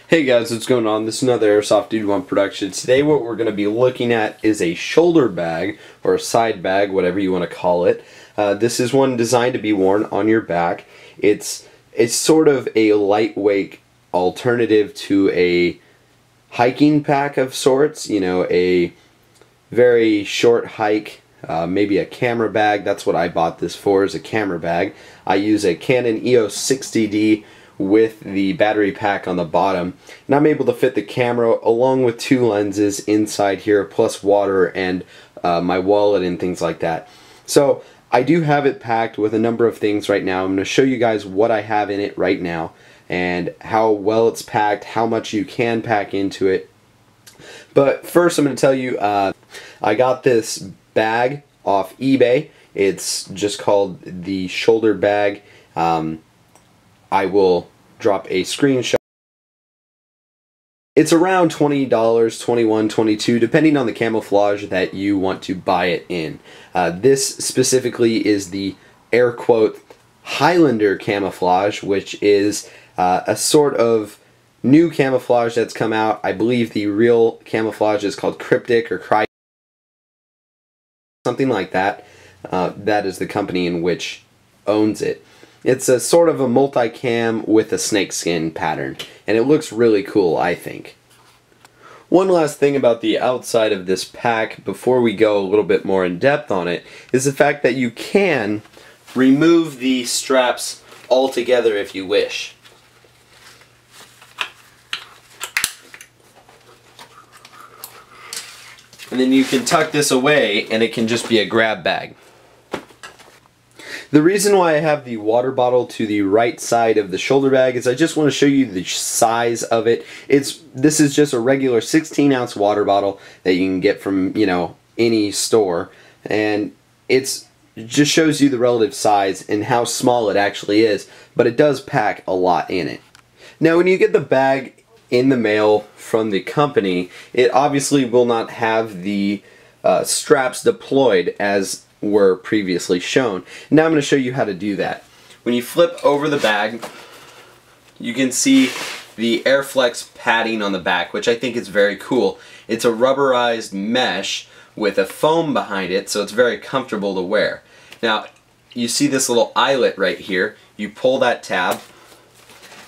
Hey guys, what's going on? This is another Airsoft Dude 1 production. Today what we're going to be looking at is a shoulder bag, or a side bag, whatever you want to call it. This is one designed to be worn on your back. It's sort of a lightweight alternative to a hiking pack of sorts, you know, a very short hike, maybe a camera bag. That's what I bought this for, is a camera bag. I use a Canon EOS 60D with the battery pack on the bottom, and I'm able to fit the camera along with two lenses inside here, plus water and my wallet and things like that. So I do have it packed with a number of things right now. I'm going to show you guys what I have in it right now and how well it's packed, how much you can pack into it. But first I'm going to tell you, I got this bag off eBay. It's just called the shoulder bag. I will drop a screenshot. It's around $20, $21, $22, depending on the camouflage that you want to buy it in. This specifically is the air quote Highlander camouflage, which is a sort of new camouflage that's come out. I believe the real camouflage is called KRYPTEK or KRYPTEK, something like that. That is the company in which owns it. It's a sort of a multi-cam with a snakeskin pattern, and it looks really cool, I think. One last thing about the outside of this pack before we go a little bit more in depth on it is the fact that you can remove the straps altogether if you wish. And then you can tuck this away and it can just be a grab bag. The reason why I have the water bottle to the right side of the shoulder bag is I just want to show you the size of it. This is just a regular 16-ounce water bottle that you can get from, you know, any store, and it just shows you the relative size and how small it actually is, but it does pack a lot in it. Now when you get the bag in the mail from the company, it obviously will not have the straps deployed as were previously shown. Now I'm going to show you how to do that. When you flip over the bag, you can see the Airflex padding on the back, which I think is very cool. It's a rubberized mesh with a foam behind it, so it's very comfortable to wear. Now you see this little eyelet right here. You pull that tab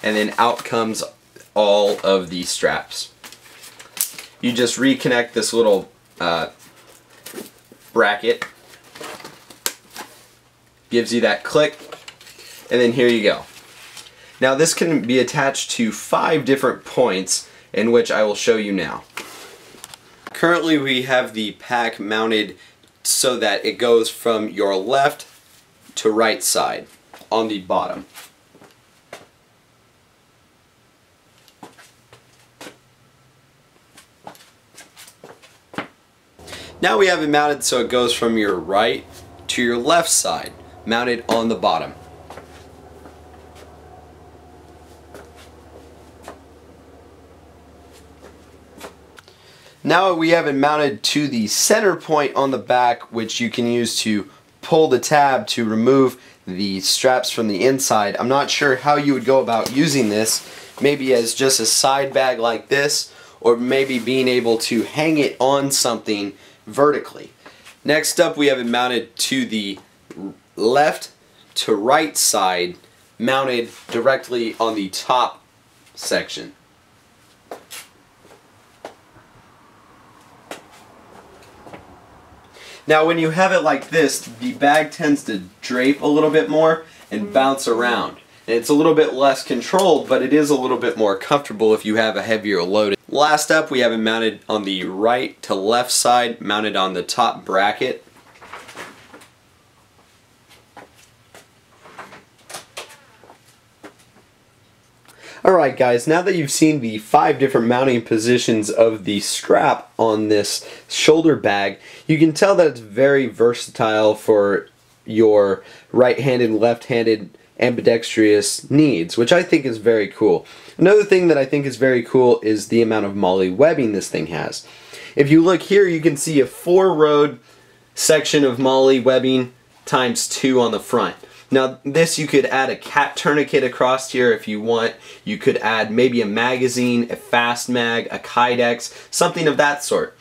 and then out comes all of these straps. You just reconnect this little bracket, gives you that click, and then here you go. Now this can be attached to 5 different points, in which I will show you now. Currently we have the pack mounted so that it goes from your left to right side on the bottom. Now we have it mounted so it goes from your right to your left side, mounted on the bottom. Now we have it mounted to the center point on the back, which you can use to pull the tab to remove the straps from the inside. I'm not sure how you would go about using this, maybe as just a side bag like this, or maybe being able to hang it on something vertically. Next up we have it mounted to the left to right side, mounted directly on the top section. Now when you have it like this, the bag tends to drape a little bit more and bounce around. And it's a little bit less controlled, but it is a little bit more comfortable if you have a heavier load. Last up, we have it mounted on the right to left side, mounted on the top bracket. Alright guys, now that you've seen the 5 different mounting positions of the strap on this shoulder bag, you can tell that it's very versatile for your right-handed, left-handed, ambidextrous needs, which I think is very cool. Another thing that I think is very cool is the amount of MOLLE webbing this thing has. If you look here, you can see a 4-row section of MOLLE webbing times 2 on the front. Now this, you could add a cat tourniquet across here if you want. You could add maybe a magazine, a fast mag, a kydex, something of that sort.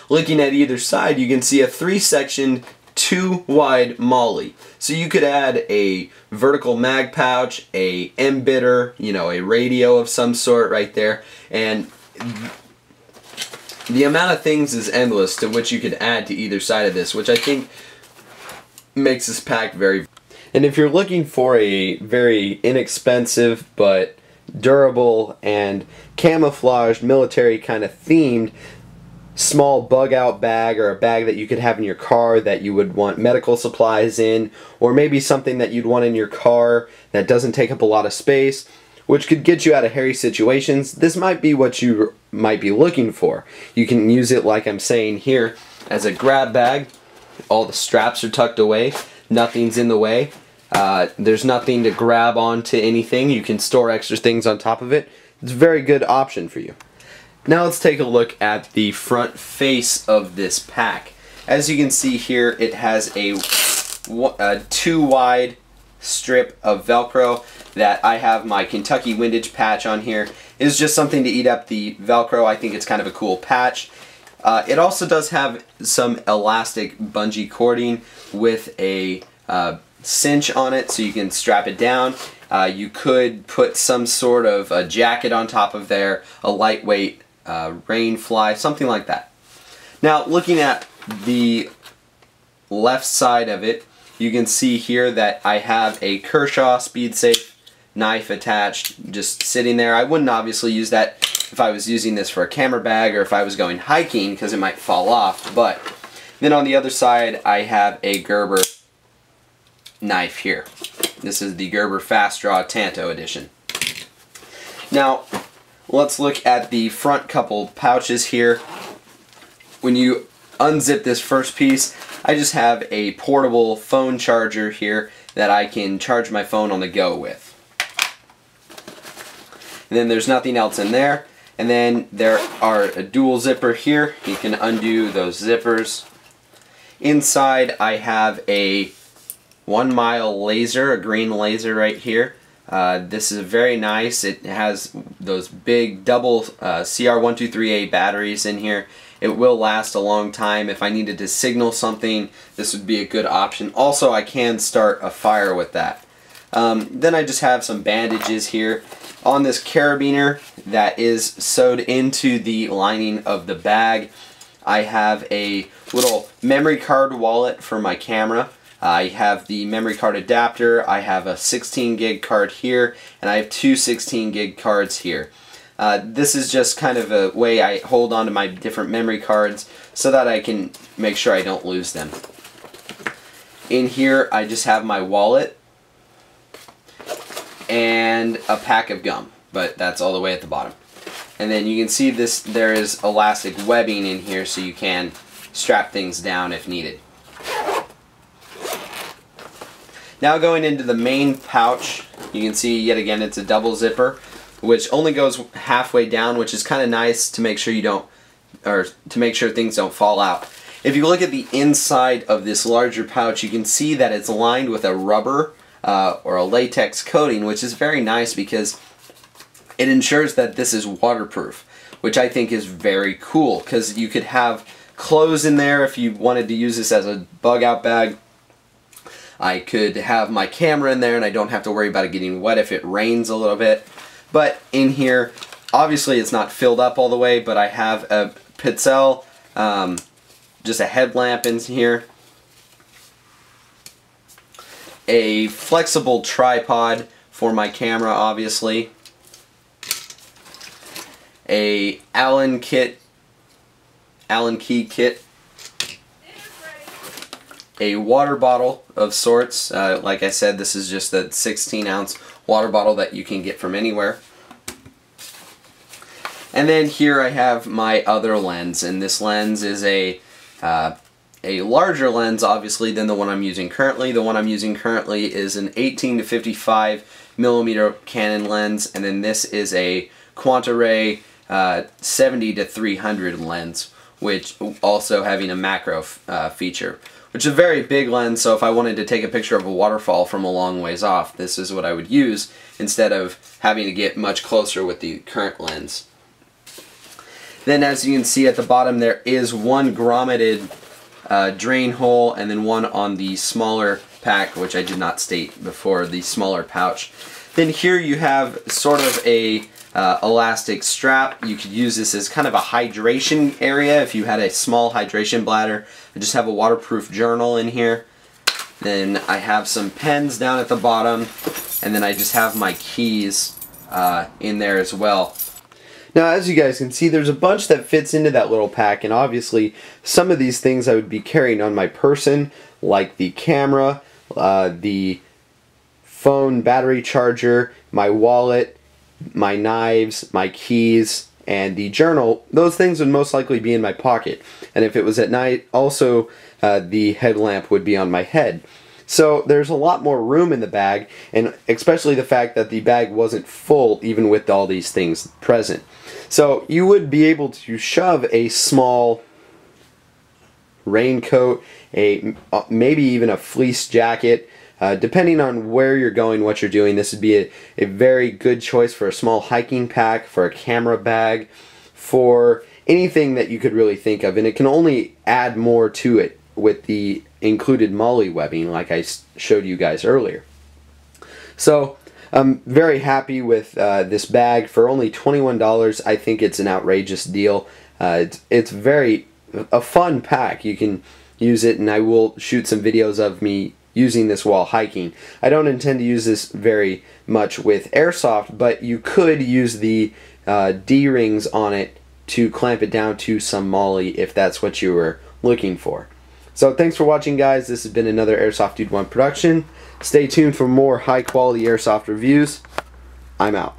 Looking at either side, you can see a 3-section, 2-wide molly. So you could add a vertical mag pouch, a emitter, you know, a radio of some sort right there, and the amount of things is endless to which you could add to either side of this, which I think makes this pack very... And if you're looking for a very inexpensive but durable and camouflaged military kind of themed small bug out bag, or a bag that you could have in your car that you would want medical supplies in, or maybe something that you'd want in your car that doesn't take up a lot of space, which could get you out of hairy situations, this might be what you might be looking for. You can use it, like I'm saying here, as a grab bag. All the straps are tucked away, nothing's in the way, there's nothing to grab onto anything. You can store extra things on top of it. It's a very good option for you. Now let's take a look at the front face of this pack. As you can see here, it has a 2-wide strip of Velcro that I have my Kentucky windage patch on here. It is just something to eat up the Velcro. I think it's kind of a cool patch. It also does have some elastic bungee cording with a cinch on it, so you can strap it down. You could put some sort of a jacket on top of there, a lightweight rain fly, something like that. Now looking at the left side of it, you can see here that I have a Kershaw Speed Safe knife attached, just sitting there. I wouldn't obviously use that if I was using this for a camera bag or if I was going hiking, because it might fall off. But then on the other side, I have a Gerber knife here. This is the Gerber Fast Draw Tanto edition. Now let's look at the front couple pouches here. When you unzip this first piece, I just have a portable phone charger here that I can charge my phone on the go with. And then there's nothing else in there. And then there are a dual zipper here. You can undo those zippers. Inside I have a 1 mile laser, a green laser right here. This is very nice. It has those big double CR123A batteries in here. It will last a long time. If I needed to signal something, this would be a good option. Also, I can start a fire with that. Then I just have some bandages here on this carabiner that is sewed into the lining of the bag. I have a little memory card wallet for my camera. I have the memory card adapter, I have a 16 gig card here, and I have 2 16 gig cards here. This is just kind of a way I hold on to my different memory cards so that I can make sure I don't lose them. In here I just have my wallet and a pack of gum, but that's all the way at the bottom. And then you can see this, there is elastic webbing in here so you can strap things down if needed. Now going into the main pouch, you can see yet again it's a double zipper, which only goes halfway down, which is kind of nice to make sure you don't, or to make sure things don't fall out. If you look at the inside of this larger pouch, you can see that it's lined with a rubber or a latex coating, which is very nice because it ensures that this is waterproof, which I think is very cool, because you could have clothes in there if you wanted to use this as a bug out bag. I could have my camera in there and I don't have to worry about it getting wet if it rains a little bit. But in here, obviously it's not filled up all the way, but I have a Pitzel, just a headlamp in here, a flexible tripod for my camera obviously, a Allen key kit, a water bottle of sorts. Like I said, this is just a 16-ounce water bottle that you can get from anywhere. And then here I have my other lens, and this lens is a larger lens obviously than the one I'm using currently. The one I'm using currently is an 18 to 55 millimeter Canon lens, and then this is a Quanta-Ray 70 to 300 lens, which also having a macro feature, which is a very big lens, so if I wanted to take a picture of a waterfall from a long ways off, this is what I would use instead of having to get much closer with the current lens. Then as you can see at the bottom, there is one grommeted drain hole and then one on the smaller pack, which I did not state before, the smaller pouch. Then here you have sort of a elastic strap. You could use this as kind of a hydration area if you had a small hydration bladder. I just have a waterproof journal in here. Then I have some pens down at the bottom, and then I just have my keys in there as well. Now, as you guys can see, there's a bunch that fits into that little pack, and obviously some of these things I would be carrying on my person, like the camera, the phone battery charger, my wallet, my knives, my keys, and the journal. Those things would most likely be in my pocket. And if it was at night, also the headlamp would be on my head. So there's a lot more room in the bag, and especially the fact that the bag wasn't full even with all these things present. So you would be able to shove a small raincoat, maybe even a fleece jacket, depending on where you're going, what you're doing. This would be a very good choice for a small hiking pack, for a camera bag, for anything that you could really think of. And it can only add more to it with the included MOLLE webbing like I showed you guys earlier. So I'm very happy with this bag. For only $21, I think it's an outrageous deal. It's a fun pack. You can use it, and I will shoot some videos of me using this while hiking. I don't intend to use this very much with airsoft, but you could use the D-rings on it to clamp it down to some MOLLE if that's what you were looking for. So thanks for watching, guys. This has been another Airsoft Dude 1 production. Stay tuned for more high quality airsoft reviews. I'm out.